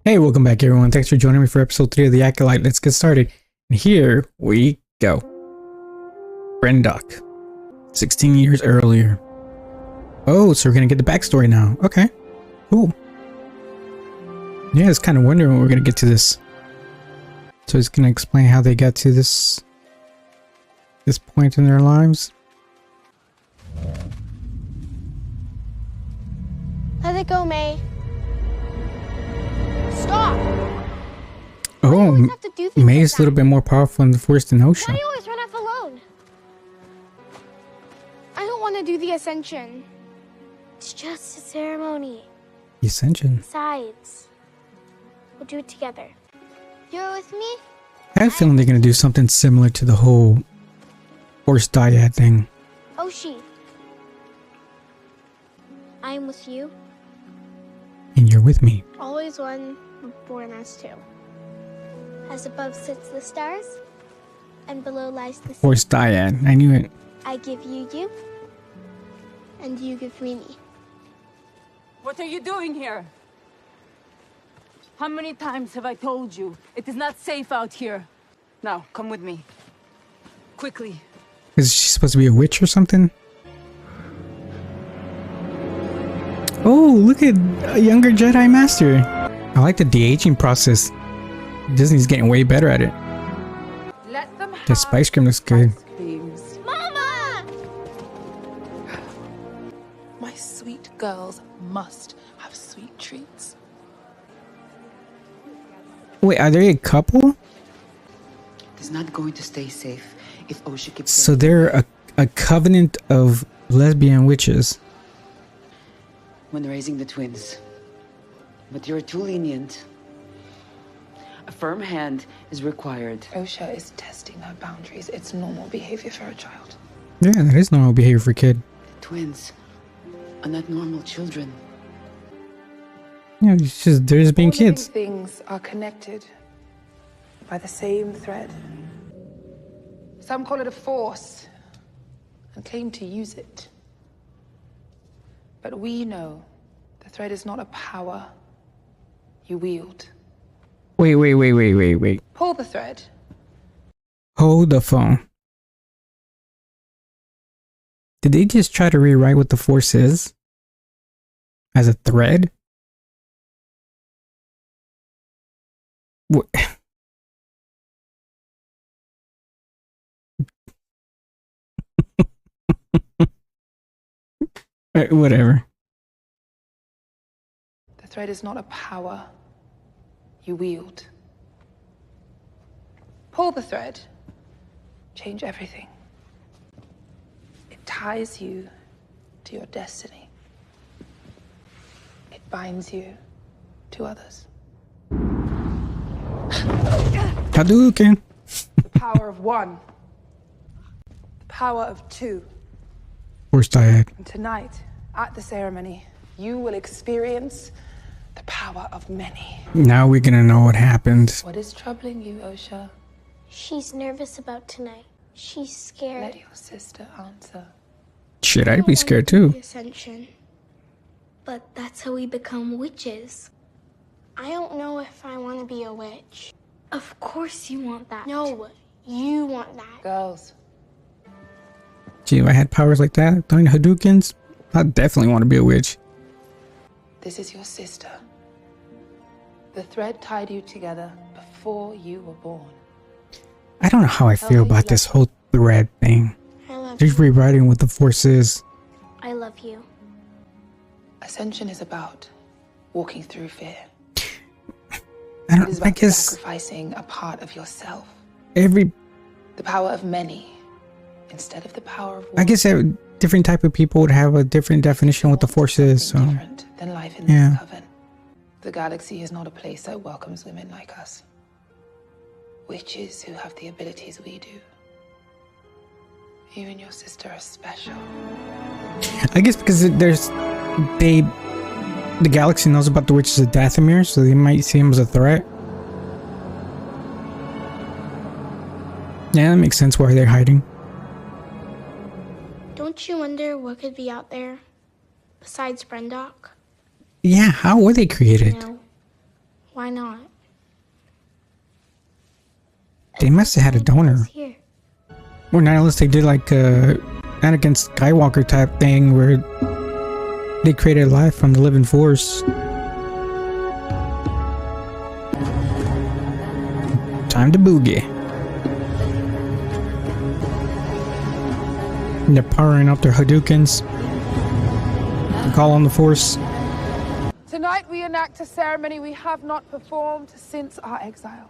Hey, welcome back everyone. Thanks for joining me for episode 3 of the Acolyte. Let's get started. And here we go. Brendock. 16 years earlier. Oh, so we're gonna get the backstory now. Okay. Cool. Yeah, I was kind of wondering when we're gonna get to this. So it's gonna explain how they got to this point in their lives. Let it go, May. Stop! Oh, May is a little bit more powerful in the Force than Why Ocean. do you always run off alone? I don't want to do the Ascension. It's just a ceremony. The Ascension. Besides, we'll do it together. You're with me? I have a feeling they're gonna do something similar to the whole Force dyad thing. Oshi. I'm with you. And you're with me. Always one, born as two. As above sits the stars, and below lies the sea. Force dyad. I knew it. I give you you, and you give me me. What are you doing here? How many times have I told you? It is not safe out here. Now, come with me. Quickly. Is she supposed to be a witch or something? Oh, look at a younger Jedi Master. I like the de-aging process. Disney's getting way better at it. Let them The spice cream looks good. creams. Mama! My sweet girls must have sweet treats. Wait, are they a couple? It's not going to stay safe if Osha keeps So they're a covenant of lesbian witches. when raising the twins. But you're too lenient. A firm hand is required. Osha is testing her boundaries. It's normal behavior for a child. Yeah, that is normal behavior for a kid. Twins are not normal children. Yeah, it's just they're just being All living kids. things are connected by the same thread. Some call it a force and claim to use it. But we know the thread is not a power you wield. Wait. Pull the thread. Hold the phone. Did they just try to rewrite what the Force is? As a thread? What? Whatever. The thread is not a power you wield. Pull the thread. Change everything. It ties you to your destiny. It binds you to others. Hadouken. The power of one. The power of two. Force dyad. And tonight, at the ceremony, you will experience the power of many. Now we're gonna know what happened. What is troubling you, Osha? She's nervous about tonight. She's scared. Let your sister answer. Shit, I I'd don't be wanna scared do too. the Ascension. But that's how we become witches. I don't know if I want to be a witch. Of course you want that. No, you want that. Girls, Gee, if I had powers like that, throwing Hadoukens, I'd definitely want to be a witch. this is your sister. The thread tied you together before you were born. I don't know how I feel about this whole thread thing. I love They're you. rewriting what the Force is. I love you. Ascension is about walking through fear. I It don't. is I about guess sacrificing a part of yourself. every. The power of many instead of the power of one. I guess different type of people would have a different definition of what the Force is. So Different than life in Yeah. this coven. The galaxy is not a place that welcomes women like us. Witches who have the abilities we do. You and your sister are special. I guess because the galaxy knows about the witches of Dathomir, so they might see him as a threat. Yeah, that makes sense why they're hiding. Don't you wonder what could be out there besides Brendock? Yeah, how were they created? You know, why Why not? They must have had a donor. Here. Or not unless they did like a Anakin Skywalker type thing where they created life from the living force. Time to boogie. And they're powering up their Hadoukens. To call on the force. Tonight we enact a ceremony we have not performed since our exile.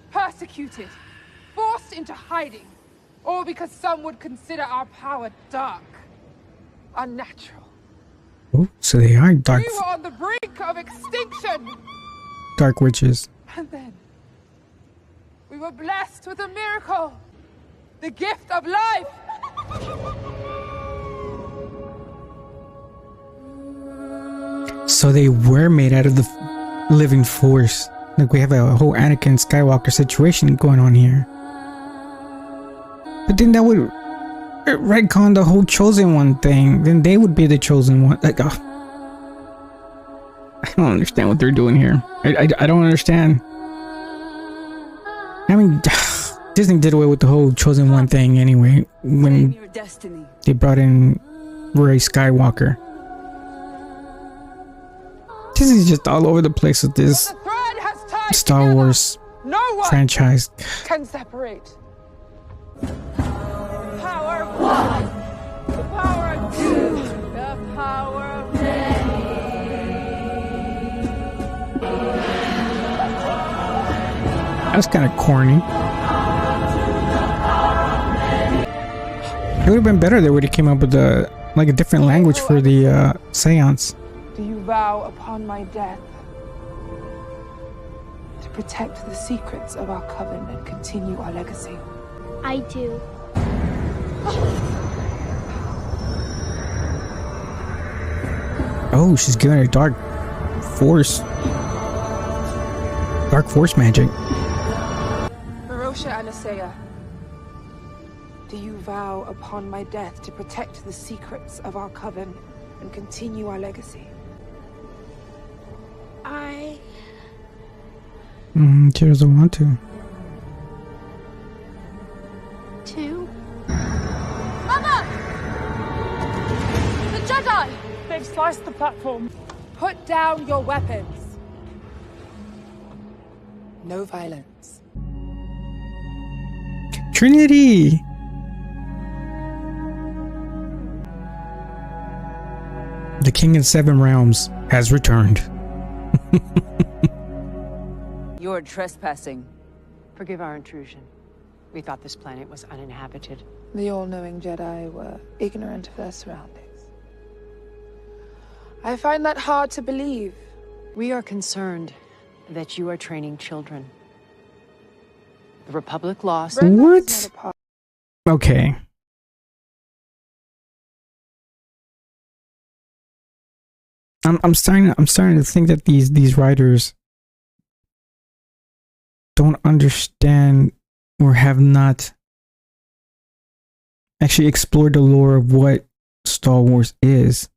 Persecuted, forced into hiding, all because some would consider our power dark, unnatural. Oh, so they are dark. We were on the brink of extinction. Dark witches. And then we were blessed with a miracle, the gift of life. So they were made out of the living force. Like we have a whole Anakin Skywalker situation going on here. But then that would retcon the whole chosen one thing. Then they would be the chosen one. Like, I don't understand what they're doing here. I don't understand. I mean, Disney did away with the whole chosen one thing anyway when they brought in Rey Skywalker. Disney's just all over the place with this Star Wars franchise. Can separate. Power of one, the power of two, the power of many. That's kind of corny. It would have been better they would have came up with a different language for the seance. Do you vow upon my death to protect the secrets of our coven and continue our legacy? I do. Oh, she's giving her dark force magic. Marosha Anasea, do you vow upon my death to protect the secrets of our coven and continue our legacy? She doesn't want to. Two? Mother! The Jedi! They've sliced the platform. Put down your weapons. No violence. Trinity! The King of Seven Realms has returned. You're trespassing. Forgive our intrusion. We thought this planet was uninhabited. The all-knowing Jedi were ignorant of their surroundings. I find that hard to believe. We are concerned that you are training children. The Republic lost. Brenda is not a part- Okay. I'm starting to think that these writers don't understand or have not actually explored the lore of what Star Wars is.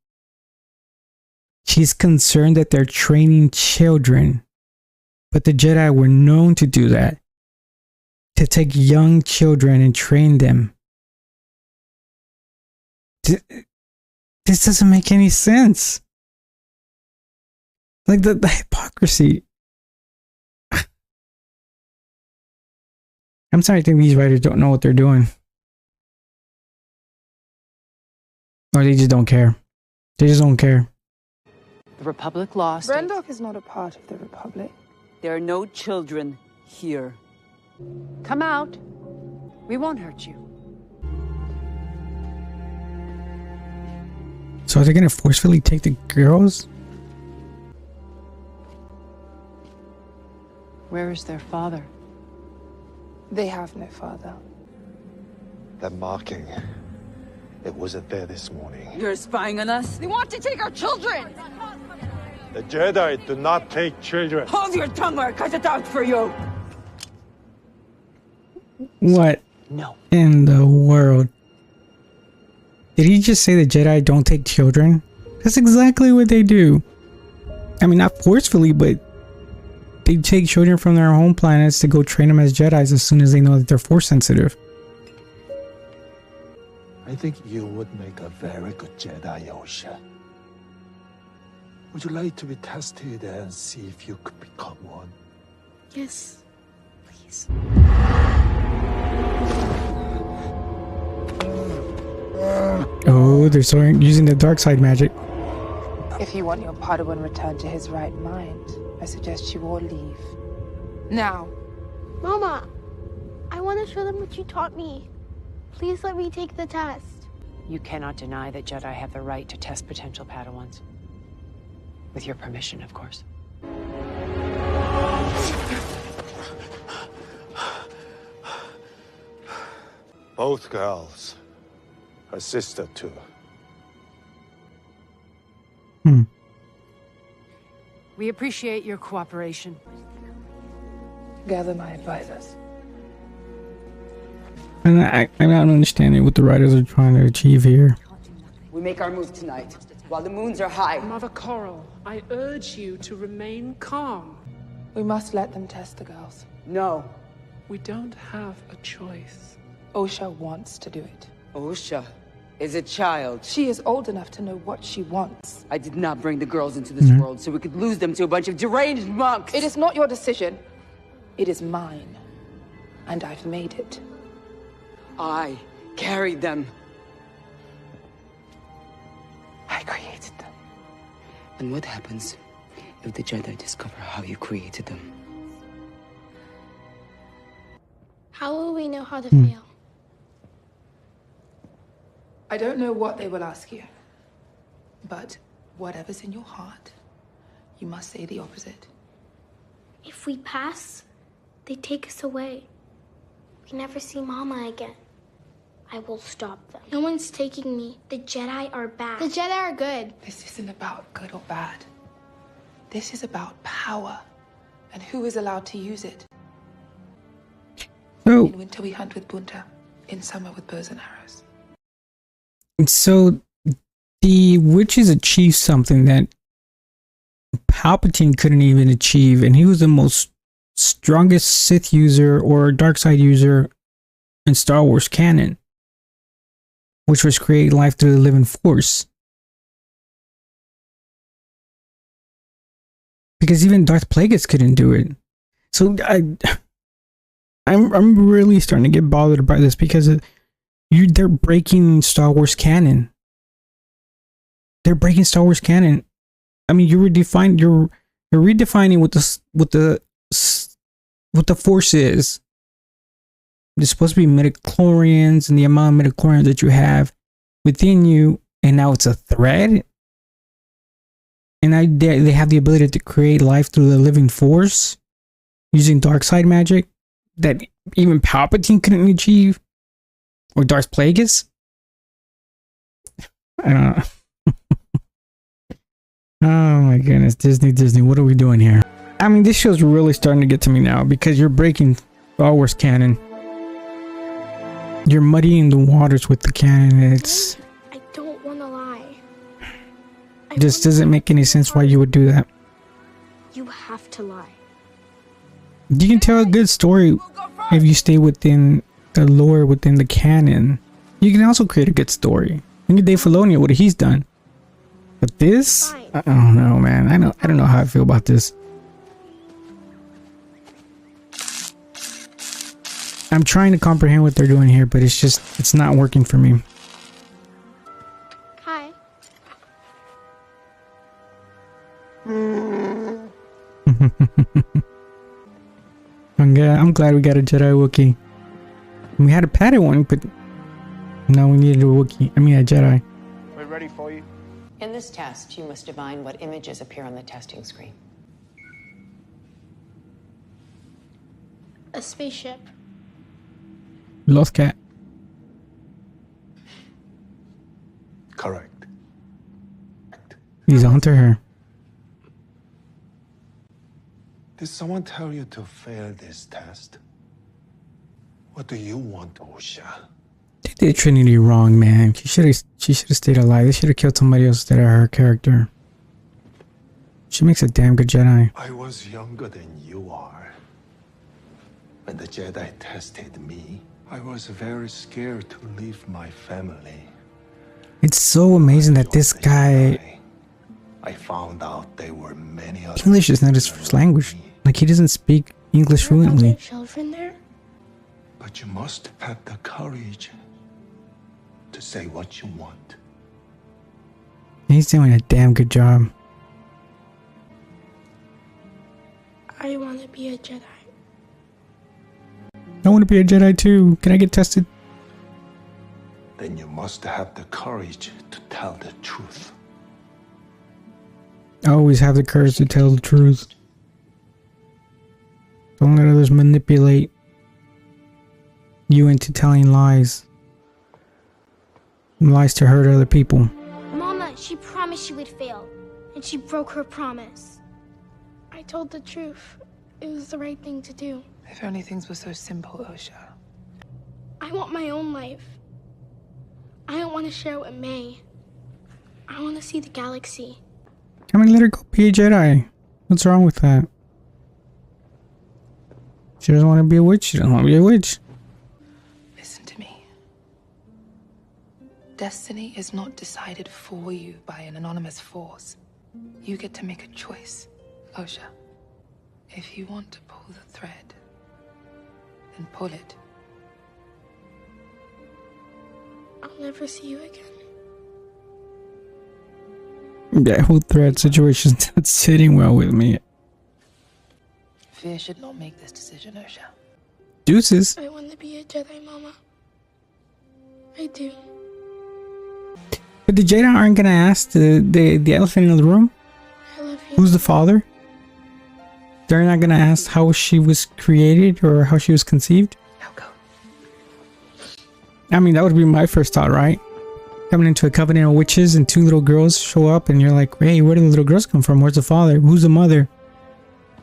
She's concerned that they're training children, but the Jedi were known to do that, to take young children and train them. This doesn't make any sense. Like the hypocrisy. I'm sorry, I think these writers don't know what they're doing. Or they just don't care. They just don't care. The Republic lost. Brendok is not a part of the Republic. There are no children here. Come out. We won't hurt you. So are they gonna forcefully take the girls? Where is their father? They have no father. That marking, it wasn't there this morning. You're spying on us? They want to take our children! The Jedi do not take children. Hold your tongue or I cut it out for you! What No. in the world? Did he just say the Jedi don't take children? That's exactly what they do. I mean, not forcefully, but they take children from their home planets to go train them as Jedis as soon as they know that they're force sensitive. I think you would make a very good Jedi, Osha. Would you like to be tested and see if you could become one? Yes, please. Oh, they're starting using the dark side magic. If you want your Padawan returned to his right mind, I suggest you all leave. Now. Mama, I want to show them what you taught me. Please let me take the test. You cannot deny that Jedi have the right to test potential Padawans. With your permission, of course. Both girls. Her sister, too. We appreciate your cooperation. Gather my advisors. And I'm not understanding what the writers are trying to achieve here. We make our move tonight, while the moons are high. Mother Coral, I urge you to remain calm. We must let them test the girls. No. We don't have a choice. Osha wants to do it. Osha is a child. She is old enough to know what she wants. I did not bring the girls into this world so we could lose them to a bunch of deranged monks. It is not your decision. It is mine. And I've made it. I carried them. I created them. And what happens if the Jedi discover how you created them? How will we know how to fail? I don't know what they will ask you. But whatever's in your heart, you must say the opposite. If we pass, they take us away. We never see Mama again. I will stop them. No one's taking me. The Jedi are bad. The Jedi are good. This isn't about good or bad. This is about power and who is allowed to use it. So, In winter we hunt with bunta. In summer with bows and arrows. so the witches achieved something that Palpatine couldn't even achieve, and he was the most strongest Sith user or dark side user in Star Wars canon, which was create life through the living force. Because even Darth Plagueis couldn't do it. So I'm really starting to get bothered by this because they're breaking Star Wars canon. They're breaking Star Wars canon. I mean, you're redefining what the Force is. There's supposed to be midichlorians and the amount of midichlorians that you have within you, and now it's a threat. And they have the ability to create life through the living force using dark side magic that even Palpatine couldn't achieve, or Darth Plagueis. I don't know. Oh my goodness, Disney, what are we doing here? I mean, this show's really starting to get to me now because you're breaking Star Wars canon. You're muddying the waters with the canon, and it's... I don't want to lie. It just doesn't make any sense why you would do that. You have to lie. You can tell a good story if you stay within the lore, within the canon. You can also create a good story. Look at Dave Filoni, what he's done. But this, I don't know, man. I don't know how I feel about this. I'm trying to comprehend what they're doing here, but it's not working for me. Hi. I'm glad we got a Jedi Wookiee. We had a Padawan, but now we needed a Wookiee. I mean a Jedi. We're ready for you. In this test, you must divine what images appear on the testing screen. A spaceship. Lost cat. Correct. He's onto her. Did someone tell you to fail this test? What do you want, Osha? They did Trinity wrong, man. She should have stayed alive. They should have killed somebody else instead of her character. She makes a damn good Jedi. I was younger than you are. When the Jedi tested me, I was very scared to leave my family. It's so amazing that this guy, I found out there were many other English is not his first language. Like, he doesn't speak English fluently. Children there? But you must have the courage to say what you want. He's doing a damn good job. I want to be a Jedi. I want to be a Jedi too. Can I get tested? Then you must have the courage to tell the truth. Always have the courage to tell the truth. Don't let others manipulate you into telling lies. Lies to hurt other people. Mama, she promised she would fail, and she broke her promise. I told the truth. It was the right thing to do. If only things were so simple, Osha. I want my own life. I don't want to share it with May. I want to see the galaxy. I mean, let her go be a Jedi. What's wrong with that? She doesn't want to be a witch. She doesn't want to be a witch. Listen to me. Destiny is not decided for you by an anonymous force. You get to make a choice, Osha. If you want to pull the thread, then pull it. I'll never see you again. That whole thread situation's not sitting well with me. Fear should not make this decision, Osha. Deuces. I want to be a Jedi, Mama. I do. But the Jedi aren't gonna ask the elephant in the room? I love you. Who's the father? They're not gonna ask how she was created or how she was conceived? Now go. I mean, that would be my first thought, right? Coming into a covenant of witches and two little girls show up and you're like, hey, where did the little girls come from? Where's the father? Who's the mother?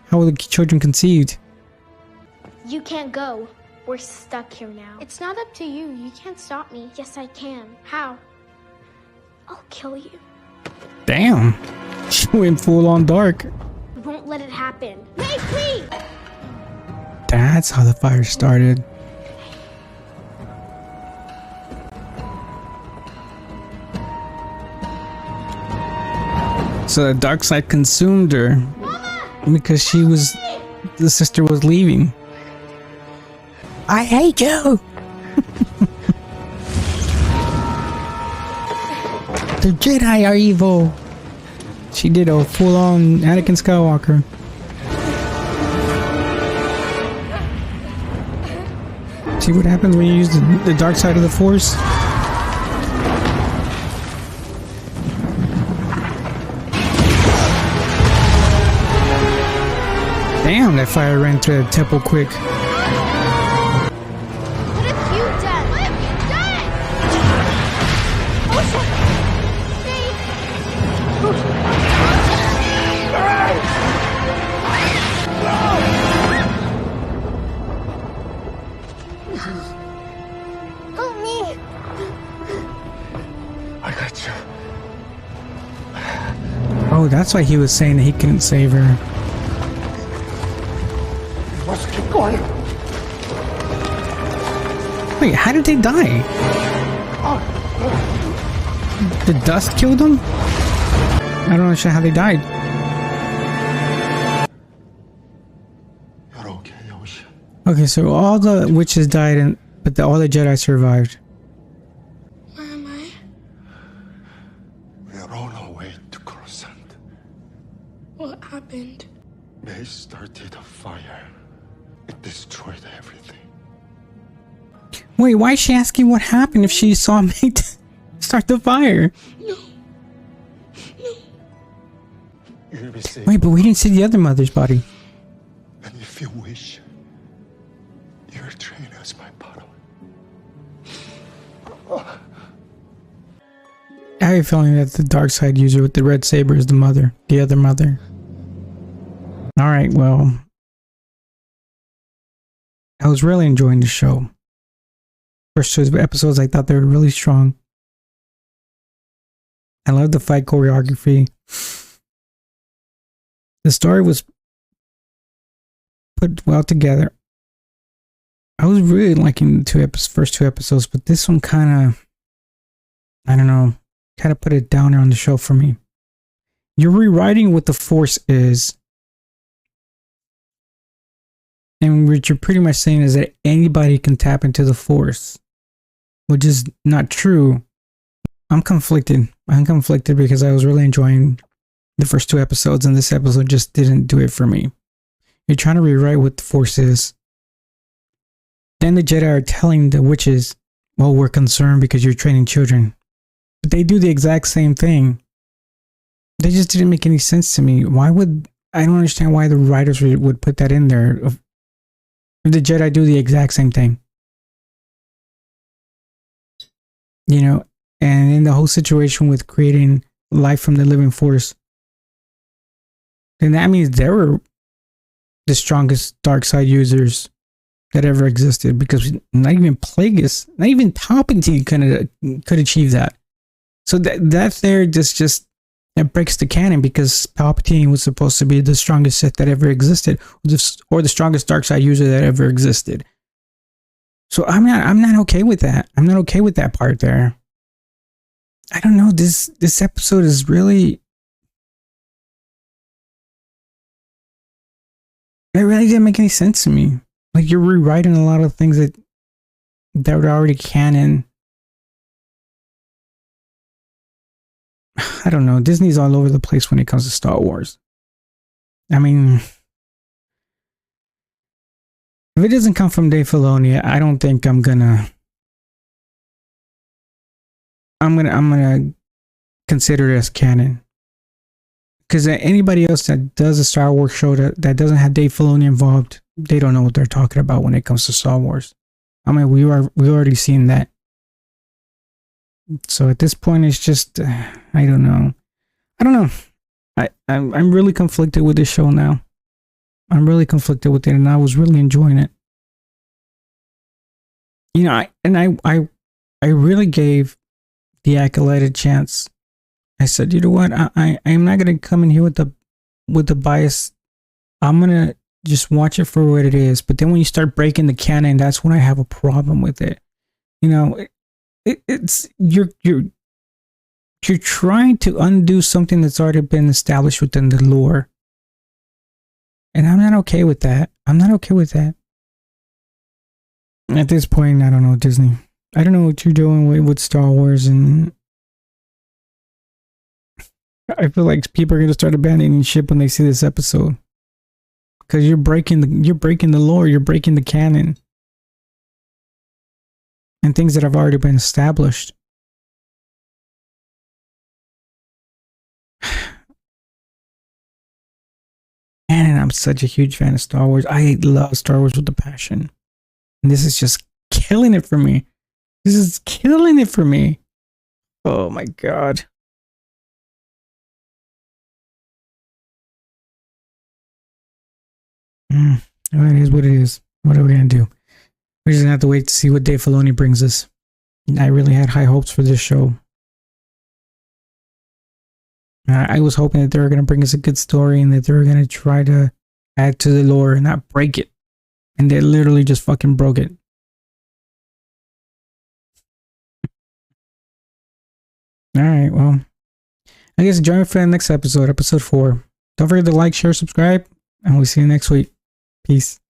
How were the children conceived? You can't go. We're stuck here now. It's not up to you. You can't stop me. Yes, I can. How? I'll kill you. Damn. She went full on dark. I won't let it happen. May, please! That's how the fire started. So the dark side consumed her. Mama! Because she was... the sister was leaving. I hate you! The Jedi are evil! She did a full-on Anakin Skywalker. See what happens when you use the dark side of the Force? Damn, that fire ran through the temple quick. What have you done? What have you done? Osha! Help me! I got you. Oh, that's why he was saying that he couldn't save her. You must keep going. Wait, how did they die? The dust killed them? I don't understand how they died. You're okay, Osha. Okay, so all the witches died, but all the Jedi survived. Where am I? We are on our way to Coruscant. What happened? They started a fire. It destroyed everything. Wait, why is she asking what happened if she saw me start the fire? You'll be safe. Wait, but we didn't see the other mother's body. And if you wish, you're trained as my Padawan. I have a feeling that the dark side user with the red saber is the mother, the other mother. Alright, well, I was really enjoying the show. First two episodes, I thought they were really strong. I love the fight choreography. The story was put well together. I was really liking the first two episodes, but this one kind of, I don't know, kind of put it downer on the show for me. You're rewriting what the Force is. And what you're pretty much saying is that anybody can tap into the Force, which is not true. I'm conflicted. I'm conflicted because I was really enjoying the first two episodes, and this episode just didn't do it for me. You're trying to rewrite what the Force is. Then the Jedi are telling the witches, well, we're concerned because you're training children. But they do the exact same thing. They just didn't make any sense to me. I don't understand why the writers would put that in there. If the Jedi do the exact same thing. You know, and in the whole situation with creating life from the living Force, then that means they were the strongest dark side users that ever existed, because not even Plagueis, not even Palpatine could achieve that. So that there just that breaks the canon, because Palpatine was supposed to be the strongest Sith that ever existed, or the strongest dark side user that ever existed. So I'm not okay with that. I'm not okay with that part there. I don't know. This episode is really. It really didn't make any sense to me. Like, you're rewriting a lot of things that were already canon. I don't know. Disney's all over the place when it comes to Star Wars. I mean, if it doesn't come from Dave Filoni, I don't think I'm gonna consider it as canon. Because anybody else that does a Star Wars show that doesn't have Dave Filoni involved, they don't know what they're talking about when it comes to Star Wars. I mean, we already seen that. So at this point, it's just I don't know. I'm really conflicted with this show now. I'm really conflicted with it, and I was really enjoying it. You know, I really gave the Acolyte a chance. I said, you know what? I'm not gonna come in here with the bias. I'm gonna just watch it for what it is. But then when you start breaking the canon, that's when I have a problem with it. You know, it's you're trying to undo something that's already been established within the lore, and I'm not okay with that. I'm not okay with that. At this point, I don't know, Disney. I don't know what you're doing with Star Wars, and I feel like people are going to start abandoning ship when they see this episode, because you're breaking the lore, you're breaking the canon, and things that have already been established. And I'm such a huge fan of Star Wars. I love Star Wars with a passion, and this is just killing it for me. This is killing it for me. Oh my god. It is what it is. What are we gonna do? We're just gonna have to wait to see what Dave Filoni brings us. I really had high hopes for this show. I was hoping that they were gonna bring us a good story, and that they were gonna try to add to the lore and not break it. And they literally just fucking broke it. Alright, well, I guess join me for the next episode, episode 4. Don't forget to like, share, subscribe, and we'll see you next week. Peace.